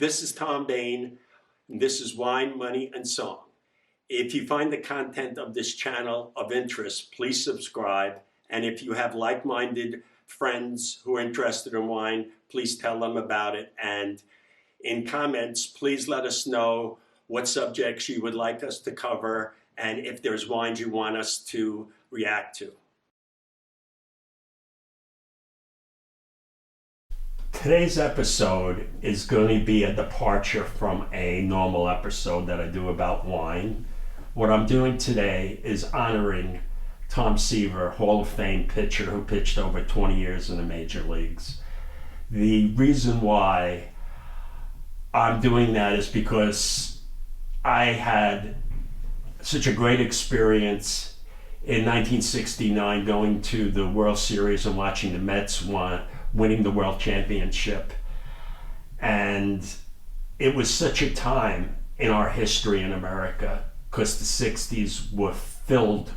This is Tom Bain, and this is Wine, Money, and Song. If you find the content of this channel of interest, please subscribe. And if you have like-minded friends who are interested in wine, please tell them about it. And in comments, please let us know what subjects you would like us to cover and if there's wines you want us to react to. Today's episode is going to be a departure from a normal episode that I do about wine. What I'm doing today is honoring Tom Seaver, Hall of Fame pitcher who pitched over 20 years in the major leagues. The reason why I'm doing that is because I had such a great experience in 1969 going to the World Series and watching the Mets winning the World Championship. And it was such a time in our history in America because the 60s were filled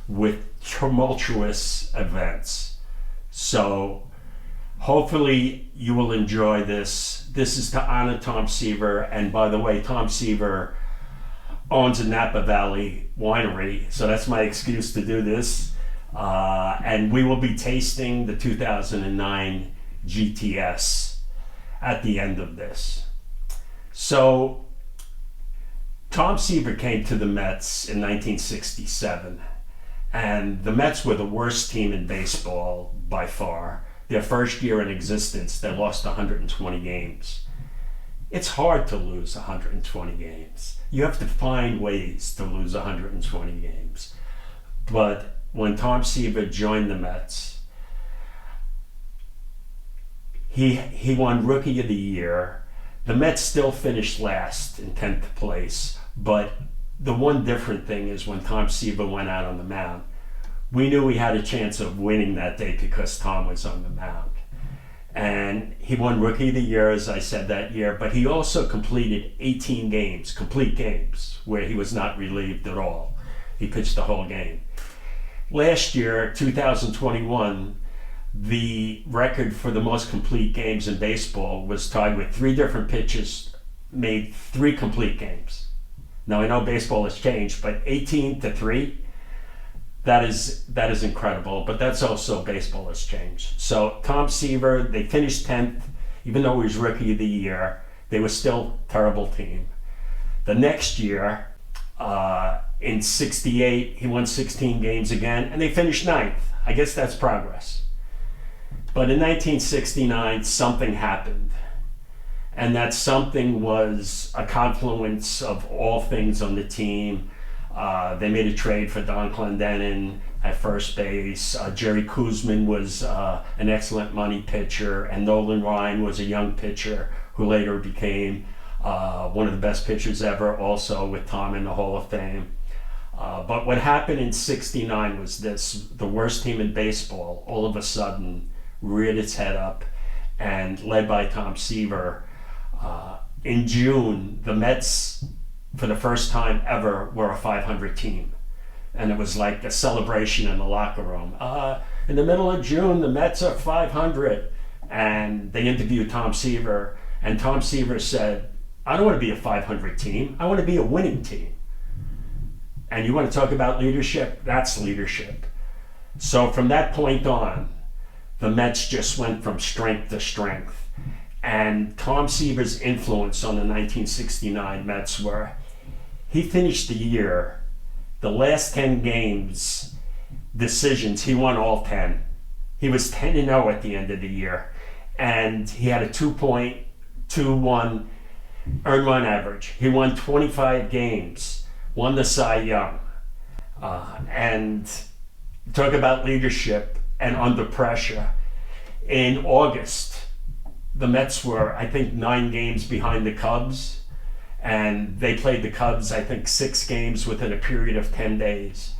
with tumultuous events. So hopefully you will enjoy this. This is to honor Tom Seaver. And by the way, Tom Seaver owns a Napa Valley winery, so that's my excuse to do this. And we will be tasting the 2009 GTS at the end of this. So Tom Seaver came to the Mets in 1967, and the Mets were the worst team in baseball by far. Their first year in existence, they lost 120 games. It's hard to lose 120 games. You have to find ways to lose 120 games. But when Tom Seaver joined the Mets, he won Rookie of the Year. The Mets still finished last in 10th place, but the one different thing is when Tom Seaver went out on the mound, we knew we had a chance of winning that day because Tom was on the mound. And he won Rookie of the Year, as I said, that year, but he also completed 18 games, complete games, where he was not relieved at all. He pitched the whole game. Last year, 2021, the record for the most complete games in baseball was tied with three different pitchers, made 3 complete games. Now I know baseball has changed, but 18-3, that is incredible, but that's also baseball has changed. So Tom Seaver, they finished 10th, even though he was Rookie of the Year, they were still a terrible team. The next year, in 68, he won 16 games again, and they finished 9th. I guess that's progress. But in 1969, something happened. And that something was a confluence of all things on the team. They made a trade for Don Clendenin at first base. Jerry Koosman was an excellent money pitcher, and Nolan Ryan was a young pitcher who later became one of the best pitchers ever, also with Tom in the Hall of Fame. But what happened in 69 was this: the worst team in baseball all of a sudden reared its head up, and led by Tom Seaver, in June, the Mets, for the first time ever, were a 500 team. And it was like a celebration in the locker room. In the middle of June, the Mets are 500. And they interviewed Tom Seaver, and Tom Seaver said, I don't want to be a 500 team. I want to be a winning team. And you want to talk about leadership? That's leadership. So from that point on, the Mets just went from strength to strength. And Tom Seaver's influence on the 1969 Mets were, he finished the year, the last 10 games, decisions, he won all 10. He was 10-0 at the end of the year. And he had a 2.21 earned run average. He won 25 games, won the Cy Young. And talk about leadership and under pressure. In August, the Mets were, I think, 9 games behind the Cubs, and they played the Cubs, I think, 6 games within a period of 10 days.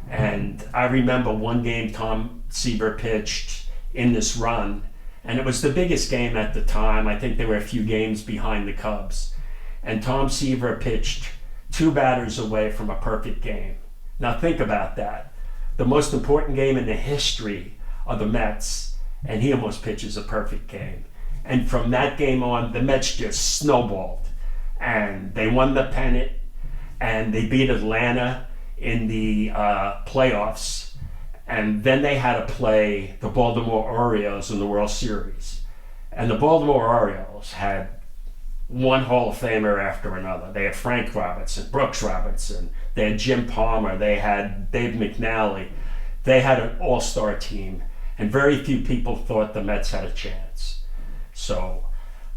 And I remember one game Tom Seaver pitched in this run, and it was the biggest game at the time. I think they were a few games behind the Cubs. And Tom Seaver pitched 2 batters away from a perfect game. Now think about that. The most important game in the history of the Mets, and he almost pitches a perfect game. And from that game on, the Mets just snowballed. And they won the pennant, and they beat Atlanta in the playoffs. And then they had to play the Baltimore Orioles in the World Series. And the Baltimore Orioles had one Hall of Famer after another. They had Frank Robertson, Brooks Robertson, they had Jim Palmer, they had Dave McNally. They had an all-star team, and very few people thought the Mets had a chance. So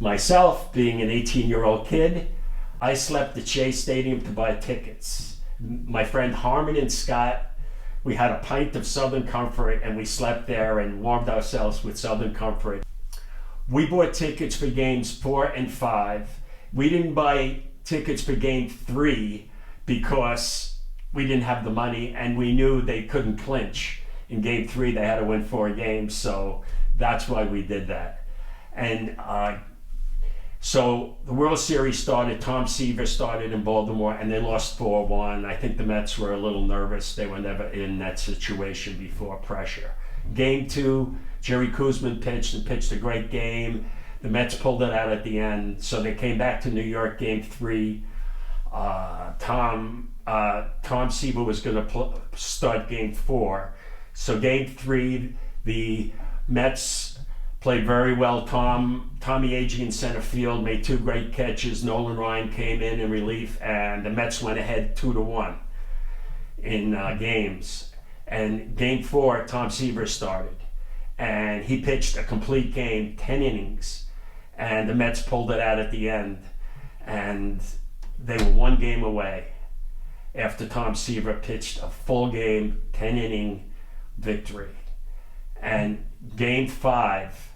myself, being an 18-year-old kid, I slept at Shea Stadium to buy tickets. My friend Harmon and Scott, we had a pint of Southern Comfort, and we slept there and warmed ourselves with Southern Comfort. We bought tickets for games 4 and 5. We didn't buy tickets for game 3 because we didn't have the money, and we knew they couldn't clinch. In game 3, they had to win 4 games, so that's why we did that. And so the World Series started, Tom Seaver started in Baltimore, and they lost 4-1. I think the Mets were a little nervous. They were never in that situation before, pressure. Game 2, Jerry Koosman pitched and pitched a great game. The Mets pulled it out at the end, so they came back to New York. Game 3, Tom Seaver was going to start game 4. So game 3, the Mets played very well. Tommy Agee in center field made 2 great catches. Nolan Ryan came in relief, and the Mets went ahead 2-1 in games. And game 4, Tom Seaver started, and he pitched a complete game, 10 innings, and the Mets pulled it out at the end, and they were 1 game away after Tom Seaver pitched a full game, 10-inning victory. And game 5,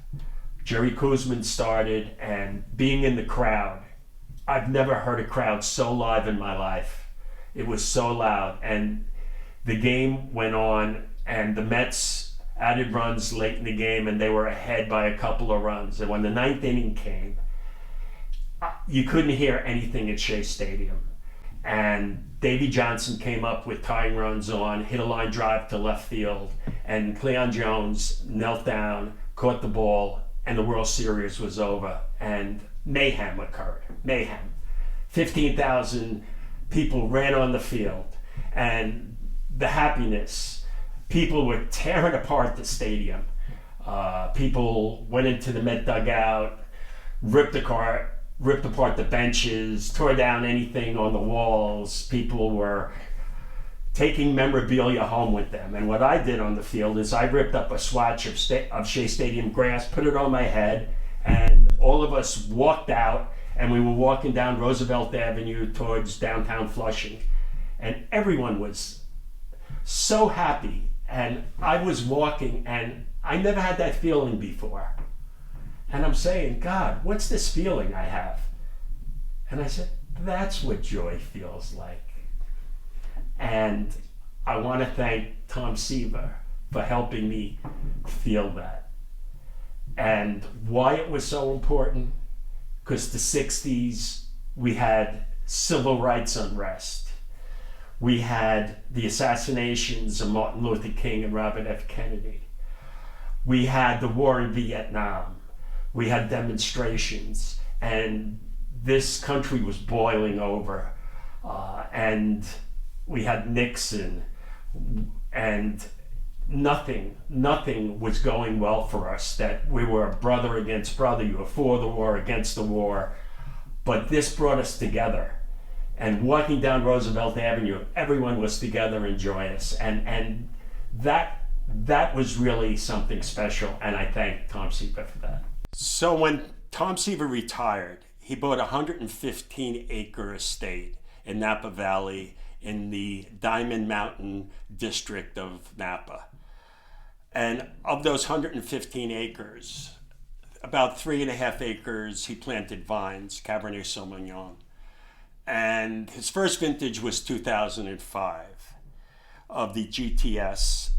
Jerry Koosman started, and being in the crowd, I've never heard a crowd so live in my life. It was so loud, and the game went on, and the Mets added runs late in the game, and they were ahead by a couple of runs. And when the 9th inning came, you couldn't hear anything at Shea Stadium. And Davey Johnson came up with tying runs on, hit a line drive to left field, and Cleon Jones knelt down, caught the ball, and the World Series was over. And mayhem occurred. Mayhem. 15,000 people ran on the field, and the happiness. People were tearing apart the stadium. People went into the Met dugout, ripped apart the benches, tore down anything on the walls. People were taking memorabilia home with them. And what I did on the field is I ripped up a swatch of Shea Stadium grass, put it on my head, and all of us walked out, and we were walking down Roosevelt Avenue towards downtown Flushing. And everyone was so happy. And I was walking, and I never had that feeling before. And I'm saying, God, what's this feeling I have? And I said, that's what joy feels like. And I want to thank Tom Seaver for helping me feel that. And why it was so important, because the 60s, we had civil rights unrest. We had the assassinations of Martin Luther King and Robert F. Kennedy. We had the war in Vietnam. We had demonstrations, and this country was boiling over. And we had Nixon, and nothing was going well for us, that we were a brother against brother. You were for the war, against the war. But this brought us together. And walking down Roosevelt Avenue, everyone was together and joyous. And that was really something special, and I thank Tom Seaver for that. So when Tom Seaver retired, he bought a 115-acre estate in Napa Valley in the Diamond Mountain district of Napa. And of those 115 acres, about 3.5 acres he planted vines, Cabernet Sauvignon. And his first vintage was 2005 of the GTS,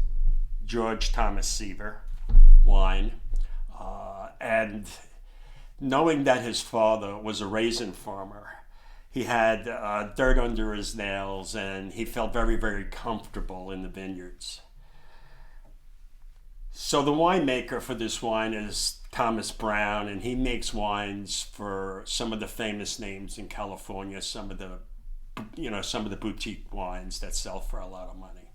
George Thomas Seaver wine. And knowing that his father was a raisin farmer, he had dirt under his nails, and he felt very, very comfortable in the vineyards. So the winemaker for this wine is Thomas Brown, and he makes wines for some of the famous names in California, some of the boutique wines that sell for a lot of money.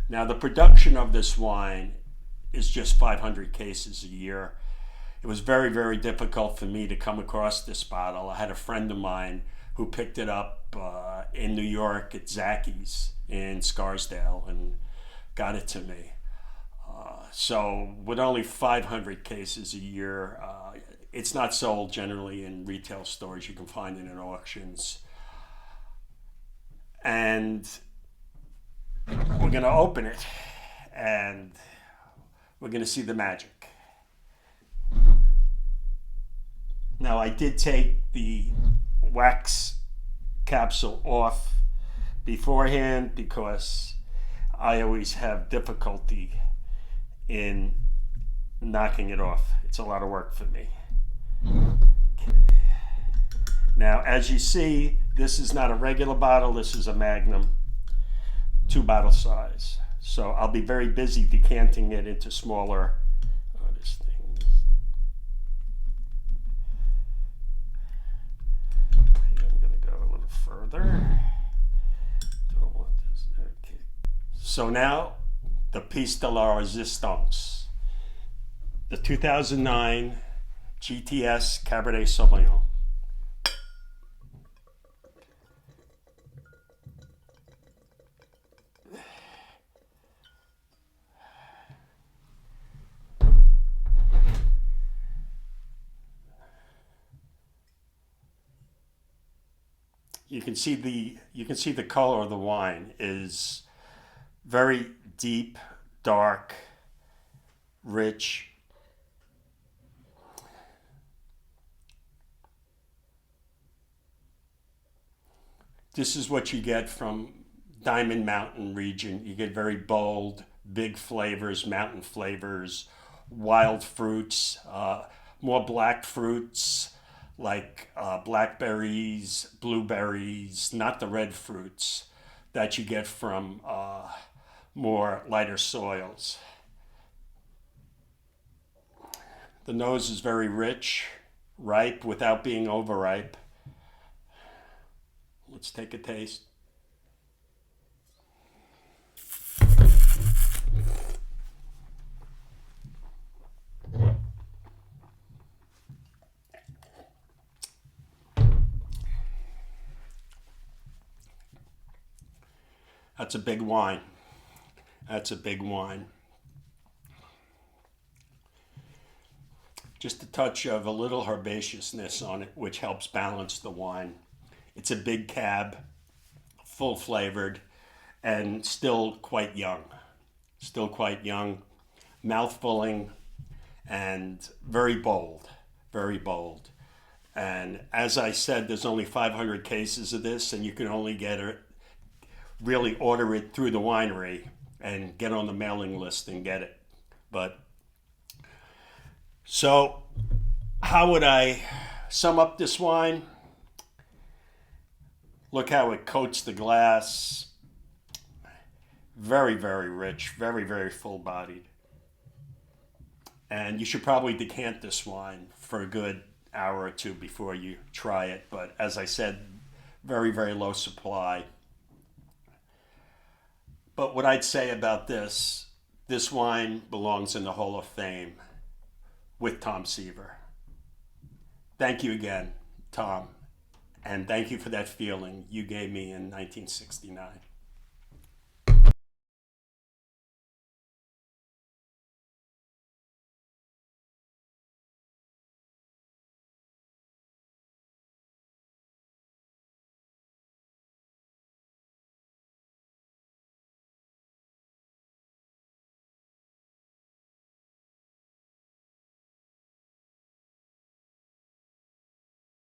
Now, the production of this wine is just 500 cases a year. It was very, very difficult for me to come across this bottle. I had a friend of mine who picked it up in New York at Zacky's in Scarsdale and got it to me. So with only 500 cases a year, it's not sold generally in retail stores. You can find it in auctions. And we're going to open it and we're going to see the magic. Now, I did take the wax capsule off beforehand because I always have difficulty in knocking it off. It's a lot of work for me. Okay. Now, as you see, this is not a regular bottle. This is a Magnum, 2-bottle size. So I'll be very busy decanting it into smaller. This thing. I'm going to go a little further. Don't want this. Okay. So now, the piece de la resistance, the 2009 GTS Cabernet Sauvignon. You can see the color of the wine is very deep, dark, rich. This is what you get from Diamond Mountain region. You get very bold, big flavors, mountain flavors, wild fruits, more black fruits like blackberries, blueberries, not the red fruits that you get from more lighter soils. The nose is very rich, ripe without being overripe. Let's take a taste. That's a big wine. That's a big wine. Just a touch of a little herbaceousness on it, which helps balance the wine. It's a big cab, full flavored, and still quite young. Still quite young, mouthfulling, and very bold, very bold. And as I said, there's only 500 cases of this, and you can only get it, really order it through the winery and get on the mailing list and get it. But so how would I sum up this wine? Look how it coats the glass. Very, very rich, very, very full-bodied. And you should probably decant this wine for a good hour or two before you try it. But as I said, very, very low supply. But what I'd say about this wine belongs in the Hall of Fame with Tom Seaver. Thank you again, Tom. And thank you for that feeling you gave me in 1969.